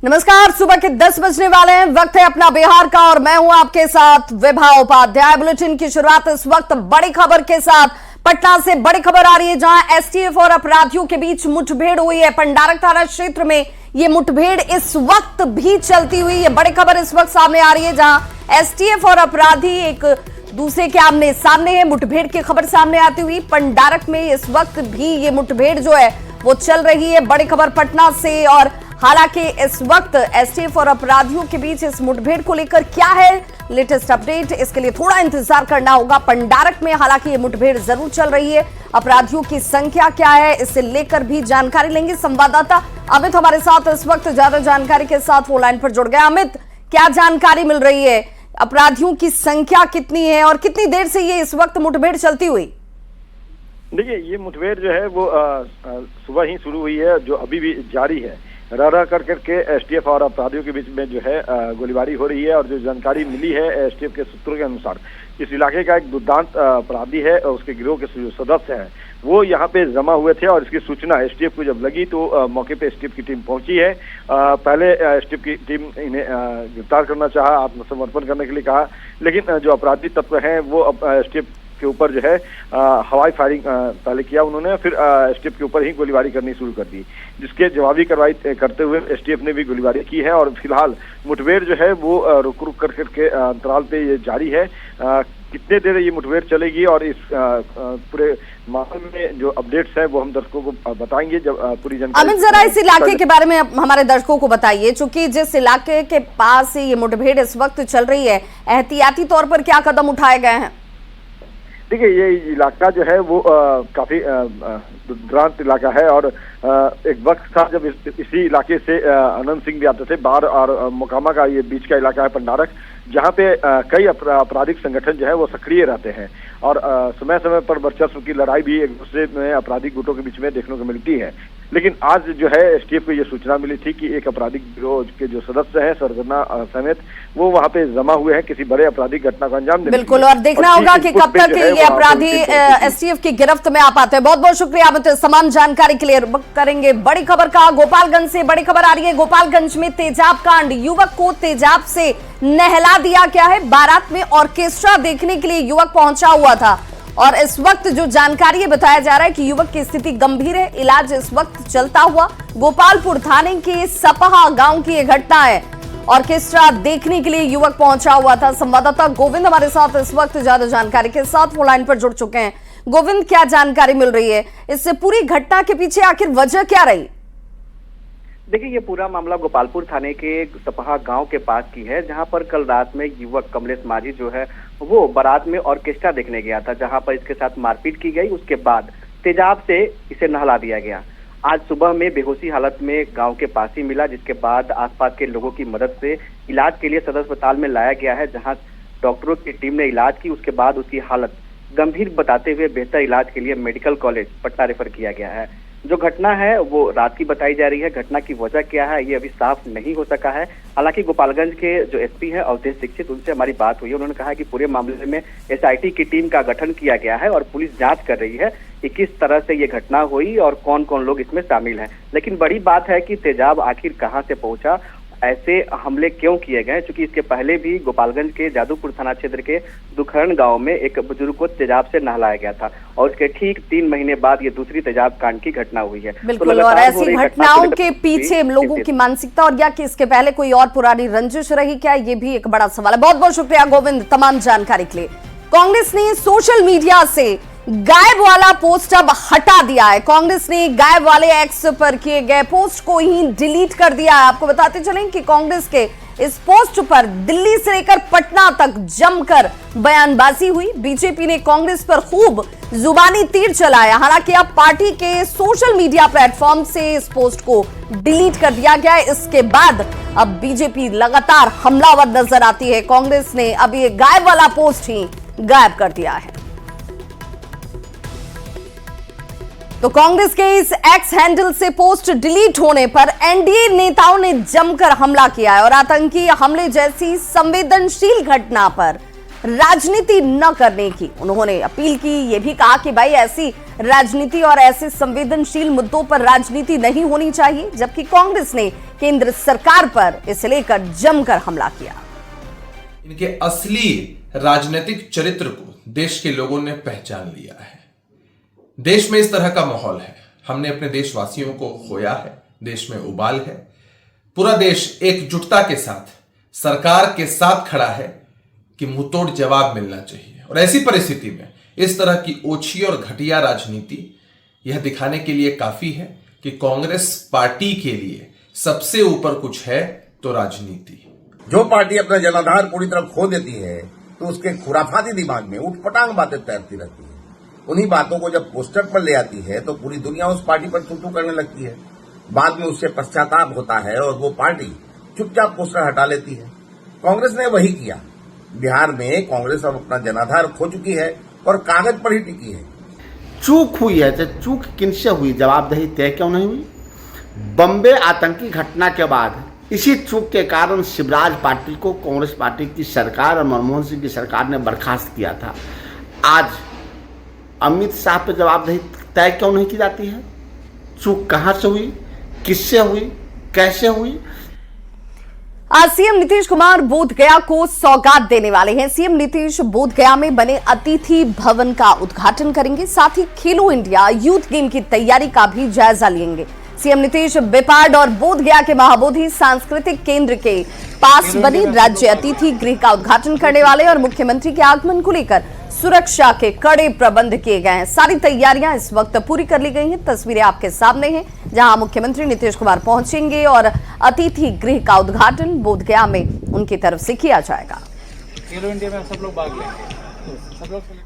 नमस्कार, सुबह के 10 बजने वाले हैं। वक्त है अपना बिहार का और मैं हूं आपके साथ विभा उपाध्याय। बुलेटिन की शुरुआत इस वक्त बड़ी खबर के साथ। पटना से बड़ी खबर आ रही है, जहां एसटीएफ और अपराधियों के बीच मुठभेड़ हुई है। पंडारक थाना क्षेत्र में ये मुठभेड़ इस वक्त भी चलती हुई है। बड़ी खबर इस वक्त सामने आ रही है, जहां एसटीएफ और अपराधी एक दूसरे के आमने सामने है। मुठभेड़ की खबर सामने आती हुई पंडारक में इस वक्त भी ये मुठभेड़ जो है वो चल रही है। बड़ी खबर पटना से। और हालांकि इस वक्त एसटीएफ और अपराधियों के बीच इस मुठभेड़ को लेकर क्या है लेटेस्ट अपडेट, इसके लिए थोड़ा इंतजार करना होगा। पंडारक में हालांकि ये मुठभेड़ जरूर चल रही है। अपराधियों की संख्या क्या है, इससे लेकर भी जानकारी लेंगे। संवाददाता अमित हमारे साथ इस वक्त ज्यादा जानकारी के साथ वो लाइन पर जुड़ गया। अमित, क्या जानकारी मिल रही है? अपराधियों की संख्या कितनी है और कितनी देर से ये इस वक्त मुठभेड़ चलती हुई? देखिए, ये मुठभेड़ जो है वो सुबह ही शुरू हुई है, जो अभी भी जारी है। रह करके एसटीएफ और अपराधियों के बीच में जो है गोलीबारी हो रही है। और जो जानकारी मिली है एसटीएफ के सूत्रों के अनुसार, इस इलाके का एक दुर्दांत अपराधी है और उसके गिरोह के जो सदस्य हैं वो यहाँ पे जमा हुए थे। और इसकी सूचना एसटीएफ को जब लगी तो मौके पे एसटीएफ की टीम पहुंची है। पहले एसटीएफ की टीम इन्हें गिरफ्तार करना चाहा, आत्मसमर्पण करने के लिए कहा, लेकिन जो अपराधी तत्व हैं वो एसटीएफ के ऊपर जो है हवाई फायरिंग पहले किया उन्होंने, फिर एसटीएफ के ऊपर ही गोलीबारी करनी शुरू कर दी, जिसके जवाबी कार्रवाई करते हुए एसटीएफ ने भी गोलीबारी की है। और फिलहाल मुठभेड़ जो है वो रुक रुक करके अंतराल पे ये जारी है। कितने देर ये मुठभेड़ चलेगी और इस पूरे मामले में जो अपडेट्स है वो हम दर्शकों को बताएंगे जब पूरी जानकारी। अमित, जरा इस इलाके के बारे में हमारे दर्शकों को बताइए, चूंकि जिस इलाके के पास ये मुठभेड़ इस वक्त चल रही है, एहतियाती तौर पर क्या कदम उठाए गए हैं? देखिए, ये इलाका जो है वो काफी दुर्दांत इलाका है। और एक वक्त था जब इसी इलाके से अनंत सिंह भी आते थे। बार और मोकामा का ये बीच का इलाका है पंडारक, जहाँ पे कई आपराधिक संगठन जो है वो सक्रिय रहते हैं। और समय समय पर वर्चस्व की लड़ाई भी एक दूसरे में आपराधिक गुटों के बीच में देखने को मिलती है। लेकिन आज जो है एसटीएफ को ये सूचना मिली थी कि एक आपराधिक गिरोह के जो सदस्य हैं सरगना समेत वो वहां पे जमा हुए हैं किसी बड़े आपराधिक घटना को अंजाम देने। बिल्कुल, और देखना होगा कि कब तक ये अपराधी एसटीएफ की गिरफ्त में आ पाते हैं। बहुत बहुत शुक्रिया अमित, तमाम जानकारी के लिए। करेंगे बड़ी खबर का। गोपालगंज से बड़ी खबर आ रही है। गोपालगंज में तेजाब कांड, युवक को तेजाब से नहला दिया गया है। बारात में ऑर्केस्ट्रा देखने के लिए युवक पहुंचा हुआ था और इस वक्त जो जानकारी है बताया जा रहा है कि युवक की स्थिति गंभीर है। इलाज इस वक्त चलता हुआ। गोपालपुर थाने के सपहा गांव की यह घटना है। ऑर्केस्ट्रा देखने के लिए युवक पहुंचा हुआ था। संवाददाता गोविंद हमारे साथ इस वक्त ज्यादा जानकारी के साथ वो लाइन पर जुड़ चुके हैं। गोविंद, क्या जानकारी मिल रही है? इससे पूरी घटना के पीछे आखिर वजह क्या रही? देखिए, ये पूरा मामला गोपालपुर थाने के सपहा गांव के पास की है, जहां पर कल रात में युवक कमलेश माझी जो है वो बारात में ऑर्केस्ट्रा देखने गया था, जहां पर इसके साथ मारपीट की गई। उसके बाद तेजाब से इसे नहला दिया गया। आज सुबह में बेहोशी हालत में गांव के पास ही मिला, जिसके बाद आसपास के लोगों की मदद से इलाज के लिए सदर अस्पताल में लाया गया है, जहाँ डॉक्टरों की टीम ने इलाज की। उसके बाद उसकी हालत गंभीर बताते हुए बेहतर इलाज के लिए मेडिकल कॉलेज पटना रेफर किया गया है। जो घटना है वो रात की बताई जा रही है। घटना की वजह क्या है ये अभी साफ नहीं हो सका है। हालांकि गोपालगंज के जो एसपी हैं अवधेश दीक्षित, उनसे हमारी बात हुई है। उन्होंने कहा कि पूरे मामले में एसआईटी की टीम का गठन किया गया है और पुलिस जांच कर रही है कि किस तरह से ये घटना हुई और कौन कौन लोग इसमें शामिल हैं। लेकिन बड़ी बात है कि तेजाब आखिर कहाँ से पहुंचा, ऐसे हमले क्यों किए गए, क्योंकि इसके पहले भी गोपालगंज के जादूपुर थाना क्षेत्र के दुखहरण गांव में एक बुजुर्ग को तेजाब से नहलाया गया था और उसके ठीक 3 महीने बाद ये दूसरी तेजाब कांड की घटना हुई है। बिल्कुल, और ऐसी घटनाओं के पीछे लोगों की मानसिकता और या कि इसके पहले कोई और पुरानी रंजिश रही क्या, ये भी एक बड़ा सवाल है। बहुत बहुत शुक्रिया गोविंद तमाम जानकारी के लिए। कांग्रेस ने सोशल मीडिया से गायब वाला पोस्ट अब हटा दिया है। कांग्रेस ने गायब वाले एक्स पर किए गए पोस्ट को ही डिलीट कर दिया है। आपको बताते चलें कि कांग्रेस के इस पोस्ट पर दिल्ली से लेकर पटना तक जमकर बयानबाजी हुई। बीजेपी ने कांग्रेस पर खूब जुबानी तीर चलाया। हालांकि अब पार्टी के सोशल मीडिया प्लेटफॉर्म से इस पोस्ट को डिलीट कर दिया गया है। इसके बाद अब बीजेपी लगातार हमलावर नजर आती है। कांग्रेस ने अब ये गायब वाला पोस्ट ही गायब कर दिया है। तो कांग्रेस के इस एक्स हैंडल से पोस्ट डिलीट होने पर एनडीए नेताओं ने जमकर हमला किया है और आतंकी हमले जैसी संवेदनशील घटना पर राजनीति न करने की उन्होंने अपील की। ये भी कहा कि भाई ऐसी राजनीति और ऐसे संवेदनशील मुद्दों पर राजनीति नहीं होनी चाहिए। जबकि कांग्रेस ने केंद्र सरकार पर इसे लेकर जमकर हमला किया। इनके असली राजनीतिक चरित्र को देश के लोगों ने पहचान लिया है। देश में इस तरह का माहौल है, हमने अपने देशवासियों को खोया है, देश में उबाल है। पूरा देश एकजुटता के साथ सरकार के साथ खड़ा है कि मुंहतोड़ जवाब मिलना चाहिए। और ऐसी परिस्थिति में इस तरह की ओछी और घटिया राजनीति यह दिखाने के लिए काफी है कि कांग्रेस पार्टी के लिए सबसे ऊपर कुछ है तो राजनीति। जो पार्टी अपना जनाधार पूरी तरह खो देती है तो उसके खुराफाती दिमाग में उठपटांग बातें तैरती रहती है। उन्हीं बातों को जब पोस्टर पर ले आती है तो पूरी दुनिया उस पार्टी पर थू-थू करने लगती है। बाद में उससे पश्चाताप होता है और वो पार्टी चुपचाप पोस्टर हटा लेती है। कांग्रेस ने वही किया। बिहार में कांग्रेस अब अपना जनाधार खो चुकी है और कागज पर ही टिकी है। चूक हुई है तो चूक किनसे हुई, जवाबदेही तय क्यों नहीं हुई? बम्बे आतंकी घटना के बाद इसी चूक के कारण शिवराज पाटिल को कांग्रेस पार्टी की सरकार और मनमोहन सिंह की सरकार ने बर्खास्त किया था। आज अमित शाह पर जवाबदेही तय क्यों नहीं की जाती है? चूक कहां से हुई, किससे हुई, कैसे हुई? आज सीएम नीतीश कुमार बोधगया को सौगात देने वाले हैं। सीएम नीतीश बोधगया में बने अतिथि भवन का उद्घाटन करेंगे, साथ ही खेलो इंडिया यूथ गेम की तैयारी का भी जायजा लेंगे। सीएम नीतीश बेपाड और बोधगया के महाबोधि सांस्कृतिक केंद्र के पास बने राज्य अतिथि गृह का उद्घाटन करने वाले और मुख्यमंत्री के आगमन को लेकर सुरक्षा के कड़े प्रबंध किए गए हैं। सारी तैयारियां इस वक्त पूरी कर ली गई हैं। तस्वीरें आपके सामने हैं जहां मुख्यमंत्री नीतीश कुमार पहुंचेंगे और अतिथि गृह का उद्घाटन बोधगया में उनकी तरफ से किया जाएगा। खेलो इंडिया में सब लोग भाग लेंगे।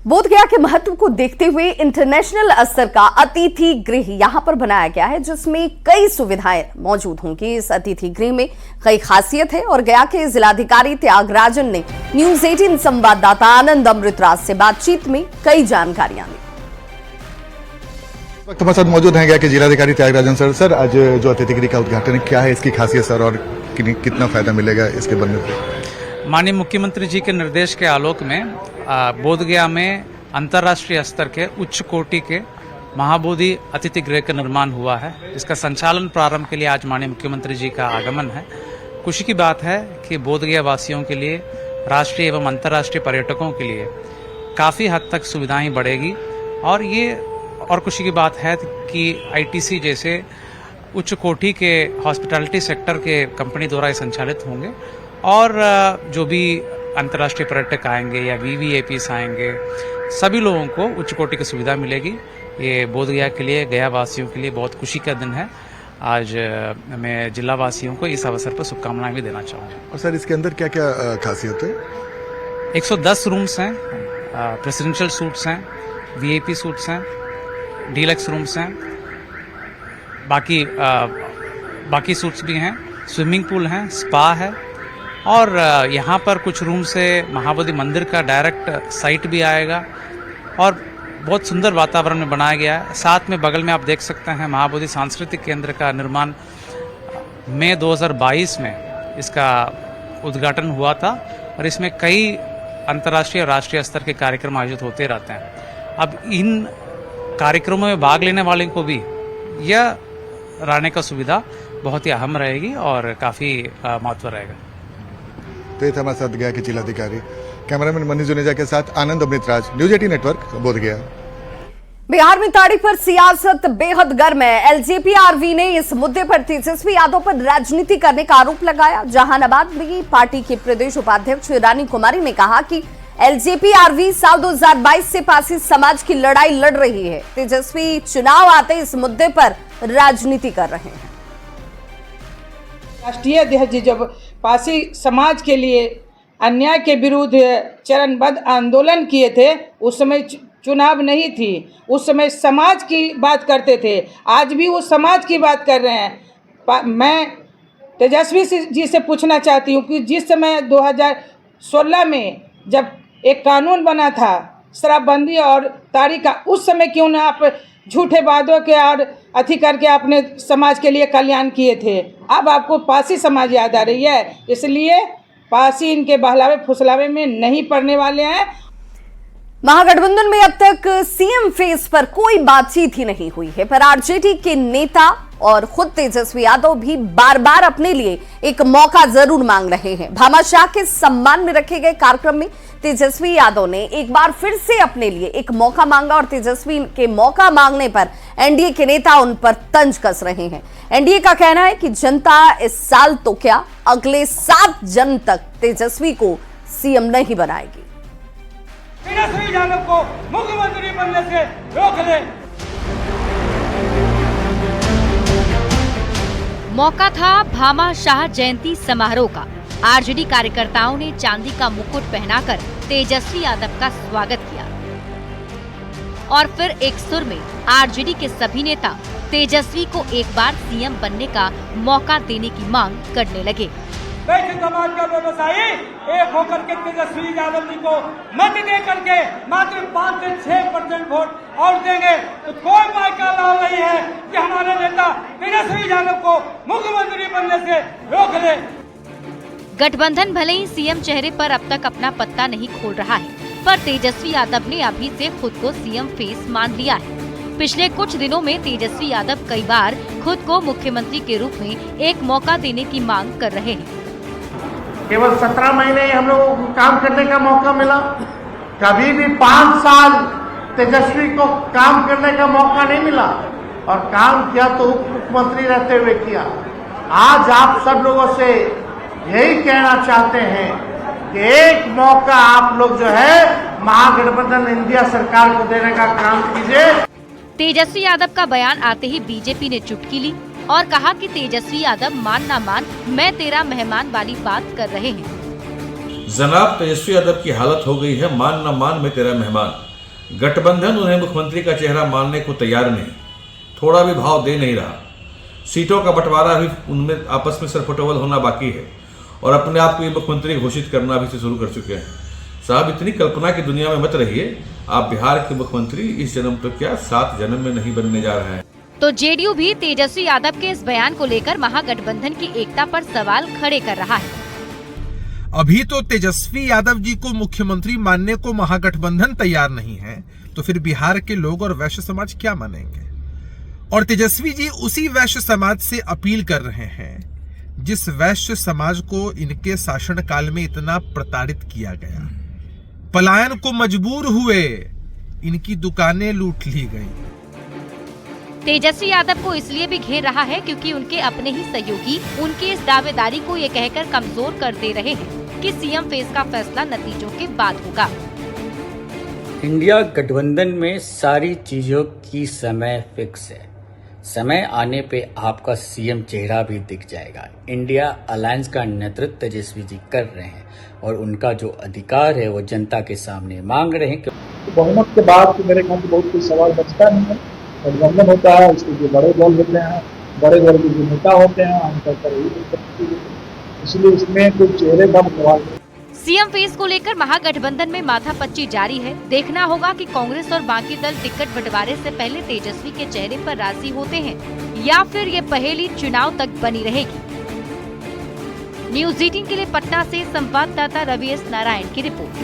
बोधगया के महत्व को देखते हुए इंटरनेशनल स्तर का अतिथि गृह यहां पर बनाया गया है, जिसमें कई सुविधाएं मौजूद होंगी। इस अतिथि गृह में कई खासियत है और गया के जिलाधिकारी त्यागराजन ने न्यूज 18 संवाददाता आनंद अमृतराज से बातचीत में कई जानकारियां दी। वक्त हमारे साथ मौजूद हैं गया के जिलाधिकारी त्यागराजन सर। सर, आज जो अतिथि गृह का उद्घाटन है, क्या है इसकी खासियत सर, और कितना फायदा मिलेगा इसके बनने से? माननीय मुख्यमंत्री जी के निर्देश के आलोक में बोधगया में अंतर्राष्ट्रीय स्तर के उच्च कोटि के महाबोधि अतिथि गृह का निर्माण हुआ है। इसका संचालन प्रारंभ के लिए आज माननीय मुख्यमंत्री जी का आगमन है। खुशी की बात है कि बोधगया वासियों के लिए, राष्ट्रीय एवं अंतर्राष्ट्रीय पर्यटकों के लिए काफ़ी हद तक सुविधाएं बढ़ेगी। और खुशी की बात है कि आईटीसी जैसे उच्च कोटि के हॉस्पिटैलिटी सेक्टर के कंपनी द्वारा ये संचालित होंगे और जो भी अंतर्राष्ट्रीय पर्यटक आएंगे या वीवीआईपीस आएंगे, सभी लोगों को उच्च कोटि की सुविधा मिलेगी। ये बोधगया के लिए, गया वासियों के लिए बहुत खुशी का दिन है। आज मैं जिला वासियों को इस अवसर पर शुभकामनाएं भी देना चाहूँगा। और सर, इसके अंदर क्या क्या खासियत है? 110 रूम्स हैं, प्रेसिडेंशियल सूट्स हैं, वीआईपी सूट्स हैं, डीलक्स रूम्स हैं, बाकी सूट्स भी हैं, स्विमिंग पूल हैं, स्पा है और यहाँ पर कुछ रूम से महाबोधि मंदिर का डायरेक्ट साइट भी आएगा और बहुत सुंदर वातावरण में बनाया गया है। साथ में बगल में आप देख सकते हैं महाबोधि सांस्कृतिक केंद्र का निर्माण मई 2022 में इसका उद्घाटन हुआ था और इसमें कई अंतर्राष्ट्रीय और राष्ट्रीय स्तर के कार्यक्रम आयोजित होते रहते हैं। अब इन कार्यक्रमों में भाग लेने वाले को भी यह रहने का सुविधा बहुत ही अहम रहेगी और काफ़ी महत्व रहेगा। तो ये था हमारे साथ गया के जिलाधिकारी। कैमरामैन मनीष जुनेजा के साथ आनंद अमृतराज, न्यूज 18 नेटवर्क, बोधगया। बिहार में ताड़ी पर सियासत बेहद गर्म है। एलजेपीआरवी ने इस मुद्दे पर तेजस्वी यादव पर राजनीति करने का आरोप लगाया। जहानाबाद में पार्टी के प्रदेश उपाध्यक्ष रानी कुमारी ने कहा कि एलजेपीआरवी साल 2022 से पासी समाज की लड़ाई लड़ रही है। तेजस्वी चुनाव आते इस मुद्दे पर राजनीति कर रहे हैं। राष्ट्रीय अध्यक्ष जब पासी समाज के लिए अन्याय के विरुद्ध चरणबद्ध आंदोलन किए थे, उस समय चुनाव नहीं थी, उस समय समाज की बात करते थे। आज भी वो समाज की बात कर रहे हैं। मैं तेजस्वी जी से पूछना चाहती हूँ कि जिस समय 2016 में जब एक कानून बना था शराबबंदी और ताड़ी का, उस समय क्यों ना आप झूठे वादों के और अथी करके अपने समाज के लिए कल्याण किए थे? अब आपको पासी समाज याद आ रही है, इसलिए पासी इनके बहलावे फुसलावे में नहीं पड़ने वाले हैं। महागठबंधन में अब तक सीएम फेस पर कोई बातचीत ही नहीं हुई है, पर आरजेडी के नेता और खुद तेजस्वी यादव भी बार बार अपने लिए एक मौका जरूर मांग रहे हैं। भामाशाह के सम्मान में रखे गए कार्यक्रम में तेजस्वी यादव ने एक बार फिर से अपने लिए एक मौका मांगा और तेजस्वी के मौका मांगने पर एनडीए के नेता उन पर तंज कस रहे हैं। एनडीए का कहना है कि जनता इस साल तो क्या अगले 7 जन तक तेजस्वी को सीएम नहीं बनाएगी। तेजस्वी यादव को मुख्यमंत्री बनने से रोक ले। मौका था भामाशाह जयंती समारोह का। आरजेडी कार्यकर्ताओं ने चांदी का मुकुट पहनाकर तेजस्वी यादव का स्वागत किया और फिर एक सुर में आरजेडी के सभी नेता तेजस्वी को एक बार सीएम बनने का मौका देने की मांग करने लगे। वैश्य समाज का व्यवसायी एक होकर के तेजस्वी यादव जी को मत दे करके मात्र 5 से 6% वोट और देंगे तो कोई मायका लाभ नहीं है कि हमारे नेता तेजस्वी यादव को मुख्यमंत्री बनने से रोक ले। गठबंधन भले ही सीएम चेहरे पर अब तक अपना पत्ता नहीं खोल रहा है, पर तेजस्वी यादव ने अभी से खुद को सीएम फेस मान लिया है। पिछले कुछ दिनों में तेजस्वी यादव कई बार खुद को मुख्यमंत्री के रूप में एक मौका देने की मांग कर रहे हैं। केवल 17 महीने हम लोगों को काम करने का मौका मिला, कभी भी 5 साल तेजस्वी को काम करने का मौका नहीं मिला और काम किया तो उप मुख्यमंत्री रहते हुए किया। आज आप सब लोगों से यही कहना चाहते हैं कि एक मौका आप लोग जो है महागठबंधन इंडिया सरकार को देने का काम कीजिए। तेजस्वी यादव का बयान आते ही बीजेपी ने चुटकी ली और कहा कि तेजस्वी यादव मान ना मान मैं तेरा मेहमान वाली बात कर रहे हैं। जनाब तेजस्वी यादव की हालत हो गई है मान ना मान मैं तेरा मेहमान। गठबंधन उन्हें मुख्यमंत्री का चेहरा मानने को तैयार नहीं, थोड़ा भी भाव दे नहीं रहा। सीटों का बंटवारा भी उनमें आपस में सरफटोल होना बाकी है और अपने आप को मुख्यमंत्री घोषित करना भी शुरू कर चुके हैं। साहब इतनी कल्पना की दुनिया में मत रहिए। आप बिहार के मुख्यमंत्री इस जन्म तो क्या 7 जन्म में नहीं बनने जा रहे हैं। तो जेडीयू भी तेजस्वी यादव के इस बयान को लेकर महागठबंधन की एकता पर सवाल खड़े कर रहा है। अभी तो तेजस्वी यादव जी को मुख्यमंत्री मानने को महागठबंधन तैयार नहीं है, तो फिर बिहार के लोग और वैश्य समाज क्या मानेंगे? और तेजस्वी जी उसी वैश्य समाज से अपील कर रहे हैं जिस वैश्य समाज को इनके शासनकाल में इतना प्रताड़ित किया गया, पलायन को मजबूर हुए, इनकी दुकानें लूट ली गई। तेजस्वी यादव को इसलिए भी घेर रहा है क्योंकि उनके अपने ही सहयोगी उनकी इस दावेदारी को ये कहकर कमजोर कर दे रहे हैं कि सीएम फेस का फैसला नतीजों के बाद होगा। इंडिया गठबंधन में सारी चीजों की समय फिक्स है। समय आने पे आपका सीएम चेहरा भी दिख जाएगा। इंडिया अलायंस का नेतृत्व तेजस्वी जी कर रहे हैं और उनका जो अधिकार है वो जनता के सामने मांग रहे हैं। बहुमत के बाद तो मेरे ख्याल से बहुत कुछ सवाल बचता नहीं है। गठबंधन होता है, उसके जो बड़े दल होते हैं, बड़े दल के जो नेता होते हैं, आमतौर पर यही, इसलिए इसमें कुछ चेहरे का सवाल नहीं। सीएम फेस को लेकर महागठबंधन में माथापच्ची जारी है। देखना होगा कि कांग्रेस और बाकी दल टिकट बंटवारे से पहले तेजस्वी के चेहरे पर राजी होते हैं या फिर ये पहेली चुनाव तक बनी रहेगी। न्यूज़ 18 के लिए पटना से संवाददाता रवि एस नारायण की रिपोर्ट।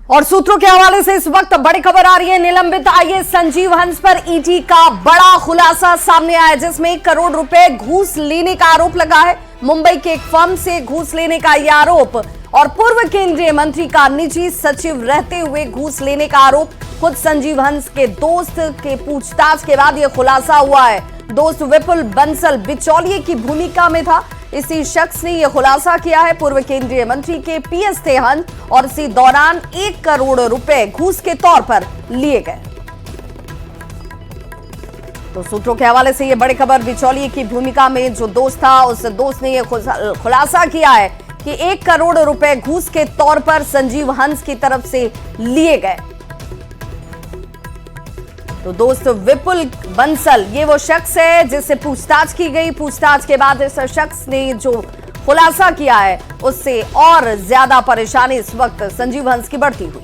और सूत्रों के हवाले से इस वक्त बड़ी खबर आ रही है। निलंबित आईएएस संजीव हंस पर ईडी का बड़ा खुलासा सामने आया, जिसमें 1 करोड़ रुपए घूस लेने का आरोप लगा है। मुंबई के एक फर्म से घूस लेने का यह आरोप और पूर्व केंद्रीय मंत्री का निजी सचिव रहते हुए घूस लेने का आरोप। खुद संजीव हंस के दोस्त के पूछताछ के बाद यह खुलासा हुआ है। दोस्त विपुल बंसल बिचौलिए की भूमिका में था। इसी शख्स ने यह खुलासा किया है। पूर्व केंद्रीय मंत्री के पीएस थे हंस और इसी दौरान 1 करोड़ रुपए घूस के तौर पर लिए गए। तो सूत्रों के हवाले से यह बड़ी खबर, बिचौलिए की भूमिका में जो दोस्त था उस दोस्त ने यह खुलासा किया है कि 1 करोड़ रुपए घूस के तौर पर संजीव हंस की तरफ से लिए गए। तो दोस्त विपुल बंसल ये वो शख्स है जिससे पूछताछ की गई। पूछताछ के बाद इस शख्स ने जो खुलासा किया है उससे और ज्यादा परेशानी इस वक्त संजीव हंस की बढ़ती हुई।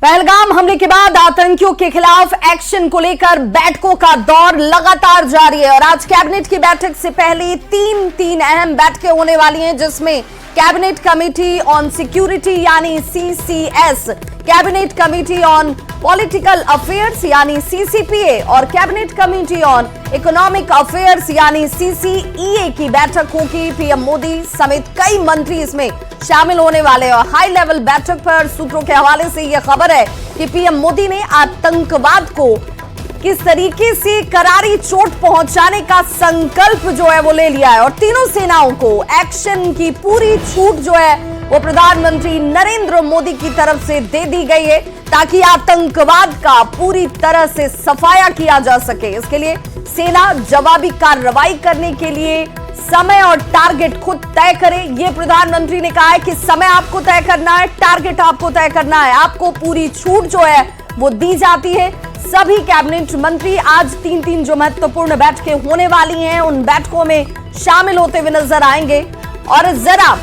पहलगाम हमले के बाद आतंकियों के खिलाफ एक्शन को लेकर बैठकों का दौर लगातार जारी है और आज कैबिनेट की बैठक से पहले तीन अहम बैठकें होने वाली हैं, जिसमें कैबिनेट कमेटी ऑन सिक्योरिटी यानी CCS, cabinet committee on political affairs यानी CCPA और cabinet committee on economic affairs यानी CCEA की बैठक होगी। पीएम मोदी समेत कई मंत्री इसमें शामिल होने वाले और हाई लेवल बैठक पर सूत्रों के हवाले से यह खबर है कि पीएम मोदी ने आतंकवाद को किस तरीके से करारी चोट पहुंचाने का संकल्प जो है वो ले लिया है और तीनों सेनाओं को एक्शन की पूरी छूट जो है वो प्रधानमंत्री नरेंद्र मोदी की तरफ से दे दी गई है ताकि आतंकवाद का पूरी तरह से सफाया किया जा सके। इसके लिए सेना जवाबी कार्रवाई करने के लिए समय और टारगेट खुद तय करे। ये प्रधानमंत्री ने कहा है कि समय आपको तय करना है, टारगेट आपको तय करना है, आपको पूरी छूट जो है वो दी जाती है। सभी कैबिनेट मंत्री आज तीन जो महत्वपूर्ण बैठकें होने वाली हैं उन बैठकों में शामिल होते हुए नजर आएंगे। और जरा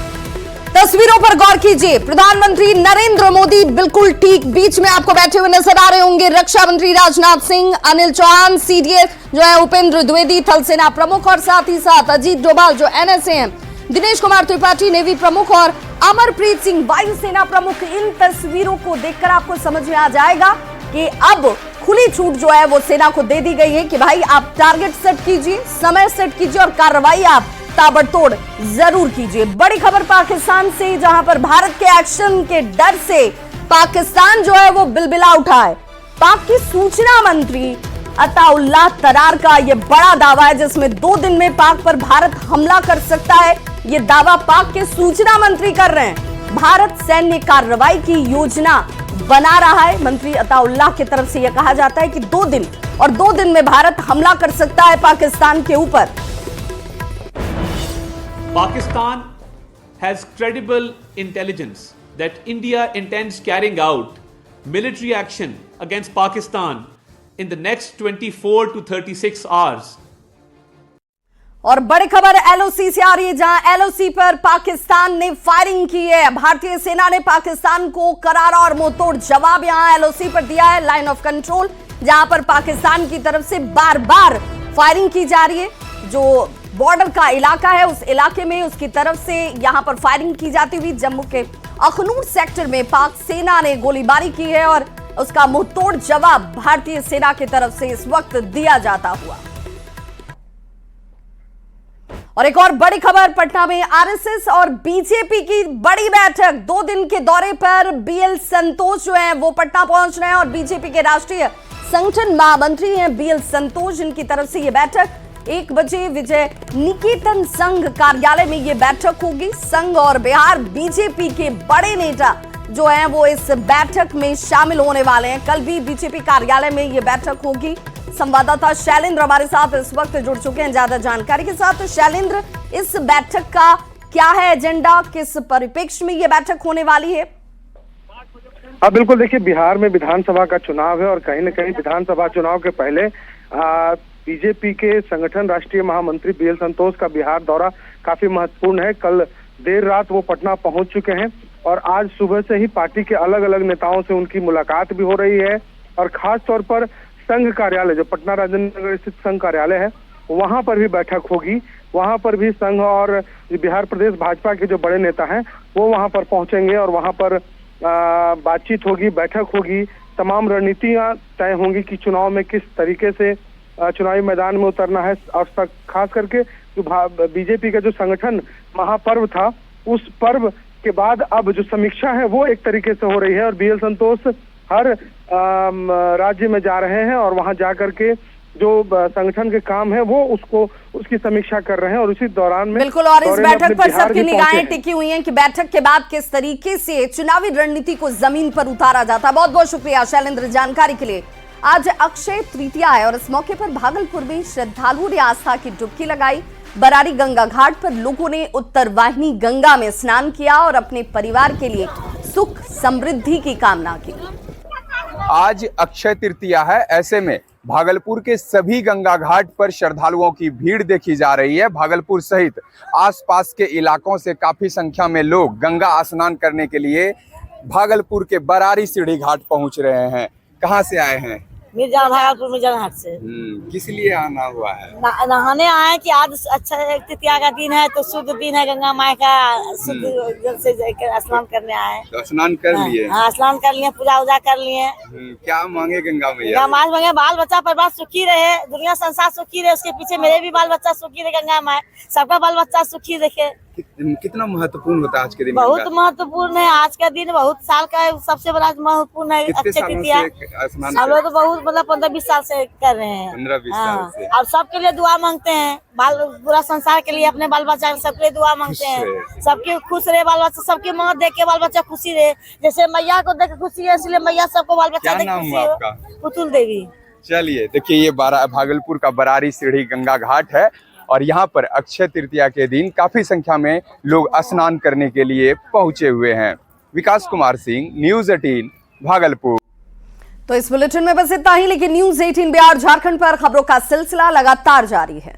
तस्वीरों पर गौर कीजिए, प्रधानमंत्री नरेंद्र मोदी बिल्कुल ठीक बीच में आपको बैठे हुए नजर आ रहे होंगे। रक्षा मंत्री राजनाथ सिंह, अनिल चौहान CDS जो है, उपेंद्र द्विवेदी थल सेना प्रमुख और साथ ही साथ अजीत डोभाल जो NSA हैं, दिनेश कुमार त्रिपाठी नेवी प्रमुख और अमरप्रीत सिंह वायुसेना प्रमुख। इन तस्वीरों को देखकर आपको समझ में आ जाएगा कि अब खुली छूट जो है वो सेना को दे दी गई है कि भाई आप टारगेट सेट कीजिए, समय सेट कीजिए और कार्रवाई आप ताबड़तोड़ जरूर कीजिए। बड़ी खबर पाकिस्तान से, जहां पर भारत के एक्शन के डर से पाकिस्तान जो है वो बिलबिला उठा है। पाक की सूचना मंत्री अताउल्लाह तरार का यह बड़ा दावा है जिसमें 2 दिन में पाक पर भारत हमला कर सकता है। यह दावा पाक के सूचना मंत्री कर रहे हैं। भारत सैन्य कार्रवाई की योजना बना रहा है। मंत्री अताउल्लाह की तरफ से यह कहा जाता है कि 2 दिन और 2 दिन में भारत हमला कर सकता है पाकिस्तान के ऊपर। Pakistan has credible intelligence that India intends carrying out military action against Pakistan in the next 24 to 36 hours. और बड़ी खबर LOC से आ रही है, जहां LOC पर पाकिस्तान ने फायरिंग की है। भारतीय सेना ने पाकिस्तान को करारा और मुंहतोड़ जवाब यहां LOC पर दिया है, लाइन ऑफ कंट्रोल, जहां पर पाकिस्तान की तरफ से बार बार फायरिंग की जा रही है। जो बॉर्डर का इलाका है उस इलाके में उसकी तरफ से यहां पर फायरिंग की जाती हुई जम्मू के अखनूर सेक्टर में पाक सेना ने गोलीबारी की है और उसका मुंहतोड़ जवाब भारतीय सेना की तरफ से इस वक्त दिया जाता हुआ। और एक और बड़ी खबर, पटना में RSS और बीजेपी की बड़ी बैठक। 2 दिन के दौरे पर BL संतोष जो है वो पटना पहुंच रहे हैं और बीजेपी के राष्ट्रीय संगठन महामंत्री हैं BL संतोष, जिनकी तरफ से यह बैठक 1 बजे विजय निकेतन संघ कार्यालय में यह बैठक होगी। संघ और बिहार बीजेपी के बड़े नेता जो हैं वो इस बैठक में शामिल होने वाले हैं। कल भी बीजेपी कार्यालय में यह बैठक होगी। संवाददाता शैलेंद्र हमारे साथ इस वक्त जुड़ चुके हैं ज्यादा जानकारी के साथ। शैलेंद्र, इस बैठक का क्या है एजेंडा, किस परिप्रेक्ष्य में यह बैठक होने वाली है? हाँ बिल्कुल, देखिए बिहार में विधानसभा का चुनाव है और कहीं न कहीं विधानसभा चुनाव के पहले बीजेपी के संगठन राष्ट्रीय महामंत्री BL संतोष का बिहार दौरा काफी महत्वपूर्ण है। कल देर रात वो पटना पहुंच चुके हैं और आज सुबह से ही पार्टी के अलग अलग नेताओं से उनकी मुलाकात भी हो रही है और खास तौर पर संघ कार्यालय जो पटना राजेंद्र नगर स्थित संघ कार्यालय है वहां पर भी बैठक होगी। वहां पर भी संघ और बिहार प्रदेश भाजपा के जो बड़े नेता हैं वो वहां पर पहुंचेंगे और वहां पर बातचीत होगी, बैठक होगी, तमाम रणनीतियां तय होंगी कि चुनाव में किस तरीके से चुनावी मैदान में उतरना है। और खास करके जो बीजेपी का जो संगठन महापर्व था उस पर्व के बाद अब जो समीक्षा है वो एक तरीके से हो रही है और BL संतोष हर राज्य में जा रहे हैं और वहां जाकर के जो संगठन के काम है वो उसकी समीक्षा कर रहे हैं और उसी दौरान में बिल्कुल। और इस बैठक पर सबकी निगाहें टिकी हुई हैं कि बैठक के बाद किस तरीके से चुनावी रणनीति को जमीन पर उतारा जाता है। बहुत बहुत शुक्रिया शैलेंद्र जानकारी के लिए। आज अक्षय तृतीया है और इस मौके पर भागलपुर में श्रद्धालुओं ने आस्था की डुबकी लगाई। बरारी गंगा घाट पर लोगों ने उत्तरवाहिनी गंगा में स्नान किया और अपने परिवार के लिए सुख समृद्धि की कामना की। आज अक्षय तृतीया है, ऐसे में भागलपुर के सभी गंगा घाट पर श्रद्धालुओं की भीड़ देखी जा रही है। भागलपुर सहित आसपास के इलाकों से काफी संख्या में लोग गंगा स्नान करने के लिए भागलपुर के बरारी सीढ़ी घाट पहुंच रहे हैं। कहाँ से आए हैं? मिर्जा भागलपुर मिर्जाघाट से। किस लिए आना हुआ है? नहाने आए कि आज अच्छा तृतीया का दिन है तो शुद्ध दिन है, गंगा माई का शुद्ध जल से स्नान करने आए। तो स्नान कर लिए? हाँ, स्नान कर लिए, पूजा उजा कर लिए। क्या मांगे गंगा मैया? गंगा मांगे बाल बच्चा परिवार सुखी रहे, दुनिया संसार सुखी रहे, उसके पीछे मेरे भी बाल बच्चा सुखी रहे, गंगा माई सबका बाल बच्चा सुखी रखे। कितना महत्वपूर्ण होता है आज के दिन? बहुत महत्वपूर्ण है आज का दिन, बहुत साल का सबसे बड़ा महत्वपूर्ण है अक्षय तृतीया। हम लोग तो बहुत मतलब 15-20 साल से कर रहे हैं। 15-20 साल से। और सबके लिए दुआ मांगते हैं, बाल पूरा संसार के लिए, अपने बाल बच्चा सबके लिए दुआ मांगते हैं। सबके खुश रहे बाल बच्चा, सबके मुँह देख के बाल बच्चा खुशी रहे, जैसे मैया को देख के खुशी है इसलिए मैया सबको बाल बच्चा देख खुशी हो। पुतुल देवी। चलिए देखिए, ये भागलपुर का बरारी सीढ़ी गंगा घाट है और यहाँ पर अक्षय तृतीया के दिन काफी संख्या में लोग स्नान करने के लिए पहुंचे हुए हैं। विकास कुमार सिंह, न्यूज़ 18 भागलपुर। तो इस बुलेटिन में बस इतना ही, लेकिन न्यूज़ 18 बिहार झारखंड पर खबरों का सिलसिला लगातार जारी है।